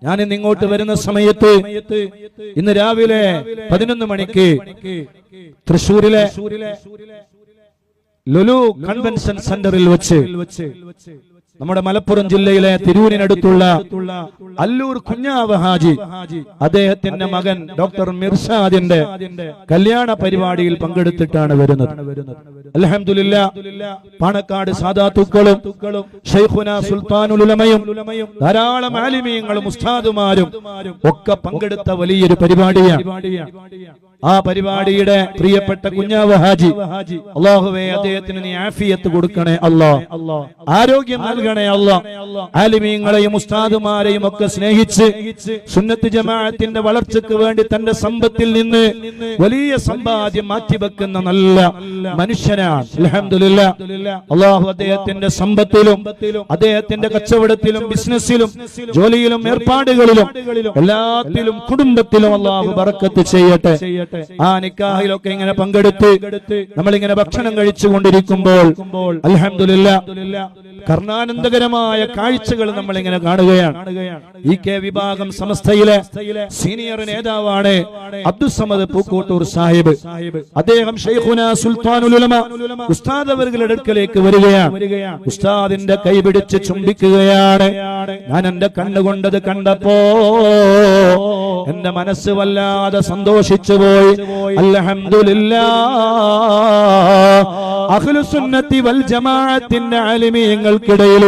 ഞാൻ ഇന്ന് ഇങ്ങോട്ട് വരുന്ന സമയത്ത് ഇന്ന് രാവിലെ 11 മണിക്ക് തൃശ്ശൂരിലെ ലുലു കൺവെൻഷൻ സെന്ററിൽ വെച്ച് നമ്മുടെ മലപ്പുറം ജില്ലയിലെ തിരൂരിനടുത്തുള്ള അല്ലൂർ കുഞ്ഞാവ് ഹാജി അദ്ദേഹത്തിന്റെ മകൻ ഡോക്ടർ മിർഷാദിന്റെ കല്യാണ പരിപാടിയിൽ പങ്കെടുത്തിട്ടാണ് വരുന്നത്. അൽഹംദുലില്ലാഹ്, പാണക്കാട് സാദാത്തുക്കളും ശൈഖുനാ സുൽത്താനുൽ ഉലമയും ധാരാളം ആലിമീങ്ങളും ഉസ്താദുമാരും ഒക്കെ പങ്കെടുത്ത വലിയൊരു പരിപാടിയാണ്. ആ പരിപാടിയുടെ പ്രിയപ്പെട്ട കുഞ്ഞാവ് ഹാജി, അല്ലാഹുവേ അദ്ദേഹത്തിന് നീ ആഫിയത്ത് കൊടുക്കണേ അല്ലാഹ്, ആരോഗ്യം നൽകണേ അല്ലാഹ്. ആലിമീങ്ങളെയും ഉസ്താദുമാരെയും ഒക്കെ സ്നേഹിച്ച് സുന്നത്ത് ജമാഅത്തിന്റെ വളർച്ചയ്ക്ക് വേണ്ടി തന്റെ സമ്പത്തിൽ നിന്ന് വലിയ സമ്പാദ്യം മാറ്റിവെക്കുന്ന നല്ല മനുഷ്യനാണ്. അൽഹംദുലില്ലാഹ്, അല്ലാഹു അദ്ദേഹത്തിന്റെ സമ്പത്തിലും അദ്ദേഹത്തിന്റെ കച്ചവടത്തിലും ബിസിനസ്സിലും ജോലിയിലും ഏർപ്പാടുകളിലും എല്ലാത്തിലും കുടുംബത്തിലും അല്ലാഹു ബറക്കത്ത് ചെയ്യട്ടെ. ആ നിക്കാഹിലൊക്കെ ഇങ്ങനെ പങ്കെടുത്ത് നമ്മളിങ്ങനെ ഭക്ഷണം കഴിച്ചുകൊണ്ടിരിക്കുമ്പോൾ അൽഹംദുലില്ലാഹ് കർണാനന്ദകരമായ കാഴ്ചകൾ നമ്മൾ ഇങ്ങനെ കാണുകയാണ്. ഈ കെ വിഭാഗം സമസ്തയിലെ സീനിയർ നേതാവാണ് അബ്ദുസ്സമദ് പൂക്കോട്ടൂർ സാഹിബ്. അദ്ദേഹം ശൈഖുനാ സുൽത്താനുൽ ഉലമ ഉസ്താദ് അവരുടെ അടുക്കലേക്ക് വരികയാണ്. ഉസ്താദിന്റെ കൈ പിടിച്ച് ചുംബിക്കുകയാണ്. ഞാൻ എന്റെ കണ്ണുകൊണ്ടത് കണ്ടപ്പോ എന്റെ മനസ്സ് വല്ലാതെ സന്തോഷിച്ചു പോയി. അൽഹംദുലില്ലാഹ്, അഹ്ലുസുന്നത്തി വൽ ജമാഅത്തിന്റെ ആലിമീങ്ങൾക്കിടയിൽ,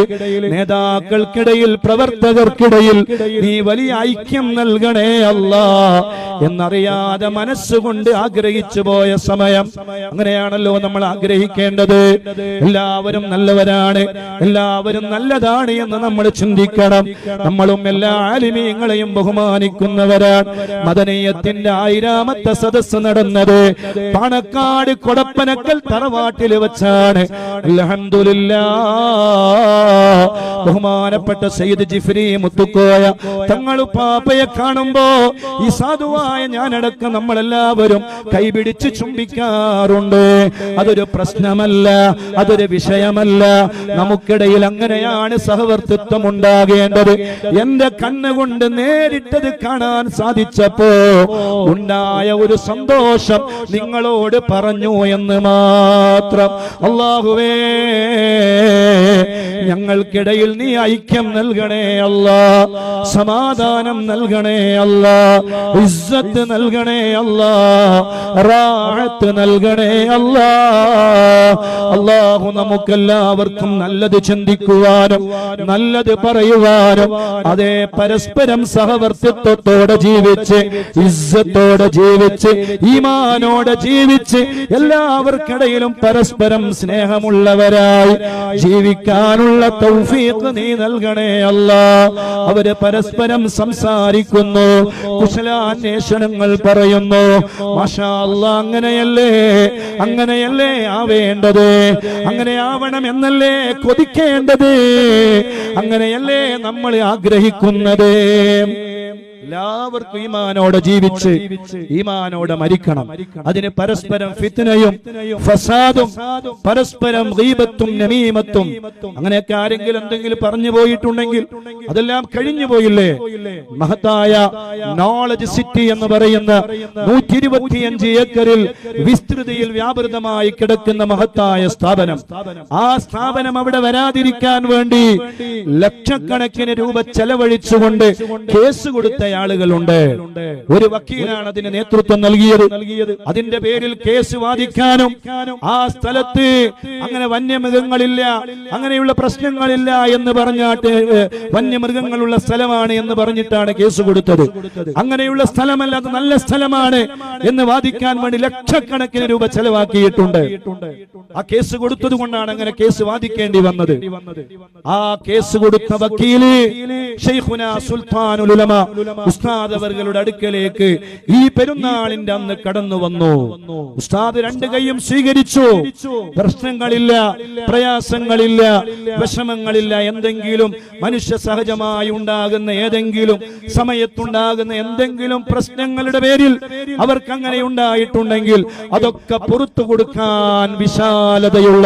നേതാക്കൾക്കിടയിൽ, പ്രവർത്തകർക്കിടയിൽ നീ വലിയ ഐക്യം നൽകണേ അല്ലാഹ് എന്നറിയാതെ മനസ്സുകൊണ്ട് ആഗ്രഹിച്ചു പോയ സമയം. അങ്ങനെയാണല്ലോ നമ്മൾ ആഗ്രഹിക്കേണ്ടത്. എല്ലാവരും നല്ലവരാണ്, എല്ലാവരും നല്ലതാണ് എന്ന് നമ്മൾ ചിന്തിക്കണം. നമ്മളും എല്ലാ ആലിമീങ്ങളെയും ബഹുമാനിക്കുന്നവരാണ്. മദനീയത്തിന്റെ 1000ാമത്തെ സദസ്സ് നടന്നത് പാണക്കാട് കൊടപ്പനക്കൽ തറവാട്ടിൽ വെച്ചാണ്. അൽഹംദുലില്ലാഹ്, ബഹുമാനപ്പെട്ട സയ്യിദ് ജിഫ്രി മുത്തുക്കോയ തങ്ങളുപ്പാപ്പയെ കാണുമ്പോ ഈ സാധുവായ ഞാനടക്കം നമ്മളെല്ലാവരും കൈപിടിച്ച് ചുംബിക്കാറുണ്ട്. അതൊരു പ്രശ്നമല്ല, അതൊരു വിഷയമല്ല. നമുക്കിടയിൽ അങ്ങനെയാണ് സഹവർത്തിത്വം ഉണ്ടാകേണ്ടത്. എന്റെ കണ്ണുകൊണ്ട് നേരിട്ടത് കാണാൻ സാധിച്ചപ്പോ ഉണ്ടായ ഒരു സന്തോഷം നിങ്ങളോട് പറഞ്ഞു എന്ന് മാത്രം. അല്ലാഹുവേ, ഞങ്ങൾക്കിടയിൽ നീ ഐക്യം നൽകണേ അല്ലാഹ്, സമാധാനം നൽകണേ അല്ലാഹ്, ഇസ്സത്ത് നൽകണേ അല്ലാഹ്, റാഹത്ത് നൽകണേ അല്ലാഹ്. അല്ലാഹു നമുക്കെല്ലാവർക്കും നല്ലത് ചിന്തിക്കുവാനും നല്ലത് പറയുവാനും അതേ പരസ്പരം സഹവർത്തിത്വത്തോടെ ജീവിച്ച് ഇസ്സത്തോടെ ജീവിച്ച് ഈമാനോടെ ജീവിച്ച് എല്ലാവർക്കിടയിലും പരസ്പരം സ്നേഹമുള്ളവരായി ജീവിക്കാനുള്ള തൗഫീഖ് നീ നൽകണേ അല്ലാഹ്. അവര് പരസ്പരം സംസാരിക്കുന്നു, കുശലാന്വേഷണങ്ങൾ പറയുന്നു. മാഷാ അല്ലാഹ്, അങ്ങനെയല്ലേ ആവേണ്ടത്, അങ്ങനെ ആവണം എന്നല്ലേ കൊതിക്കേണ്ടത്, അങ്ങനെയല്ലേ നമ്മൾ ആഗ്രഹിക്കുന്നത്. എല്ലാവർക്കും ഈമാനോടെ ജീവിച്ച് ഈമാനോടെ മരിക്കണം. അതിന് പരസ്പരം ഫിത്നയും ഫസാദും പരസ്പരം ഗീബത്തും നമീമത്തും അങ്ങനെയൊക്കെ ആരെങ്കിലും എന്തെങ്കിലും പറഞ്ഞു പോയിട്ടുണ്ടെങ്കിൽ അതെല്ലാം കഴിഞ്ഞു പോയില്ലേ. മഹത്തായ നോളജ് സിറ്റി എന്ന് പറയുന്ന 125 ഏക്കറിൽ വിസ്തൃതിയിൽ വ്യാപൃതമായി കിടക്കുന്ന മഹത്തായ സ്ഥാപനം, ആ സ്ഥാപനം അവിടെ വരാതിരിക്കാൻ വേണ്ടി ലക്ഷക്കണക്കിന് രൂപ ചെലവഴിച്ചുകൊണ്ട് കേസ് കൊടുത്ത ആളുകളുണ്ട്. ഒരു വക്കീലാണ് അതിന് നേതൃത്വം നൽകിയത്. അതിന്റെ പേരിൽ കേസ് വാദിക്കാനും ആ സ്ഥലത്ത് അങ്ങനെ വന്യമൃഗങ്ങളില്ല, അങ്ങനെയുള്ള പ്രശ്നങ്ങളില്ല എന്ന് പറഞ്ഞാട്ട് വന്യമൃഗങ്ങളുള്ള സ്ഥലമാണ് എന്ന് പറഞ്ഞിട്ടാണ് കേസ് കൊടുത്തത്. അങ്ങനെയുള്ള സ്ഥലമല്ല, അത് നല്ല സ്ഥലമാണ് എന്ന് വാദിക്കാൻ വേണ്ടി ലക്ഷക്കണക്കിന് രൂപ ചെലവാക്കിയിട്ടുണ്ട്. ആ കേസ് കൊടുത്തത് കൊണ്ടാണ് അങ്ങനെ കേസ് വാദിക്കേണ്ടി വന്നത്. ആ കേസ് കൊടുത്ത വക്കീല് ശൈഖുനാ സുൽത്താനുൽ ഉലമ ഉസ്താദ് അവരുടെ അടുക്കലേക്ക് ഈ പെരുന്നാളിന്റെ അന്ന് കടന്നു വന്നു. ഉസ്താദ് രണ്ട് കൈയും സ്വീകരിച്ചു. പ്രശ്നങ്ങളില്ല, പ്രയാസങ്ങളില്ല, വിഷമങ്ങളില്ല. എന്തെങ്കിലും മനുഷ്യ സഹജമായി ഉണ്ടാകുന്ന ഏതെങ്കിലും സമയത്തുണ്ടാകുന്ന എന്തെങ്കിലും പ്രശ്നങ്ങളുടെ പേരിൽ അവർക്ക് അങ്ങനെ ഉണ്ടായിട്ടുണ്ടെങ്കിൽ അതൊക്കെ പുറത്തു കൊടുക്കാൻ വിശാലതയുള്ള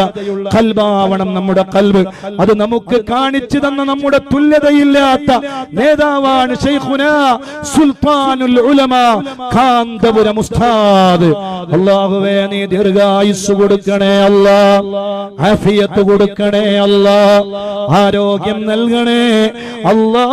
ഖൽബാവണം നമ്മുടെ ഖൽബ്. അത് നമുക്ക് കാണിച്ചു തന്ന നമ്മുടെ തുല്യതയില്ലാത്ത നേതാവാണ് ശൈഖുനാ സുൽത്താനുൽ ഉലമാ കാന്തപുരം ഉസ്താദ്. അല്ലാഹുവേ നീ ദീർഘായുസ്സ് കൊടുക്കണേ അല്ലാ, ആഫിയത്ത് കൊടുക്കണേ അല്ലാ, ആരോഗ്യം നൽകണേ അല്ലാ.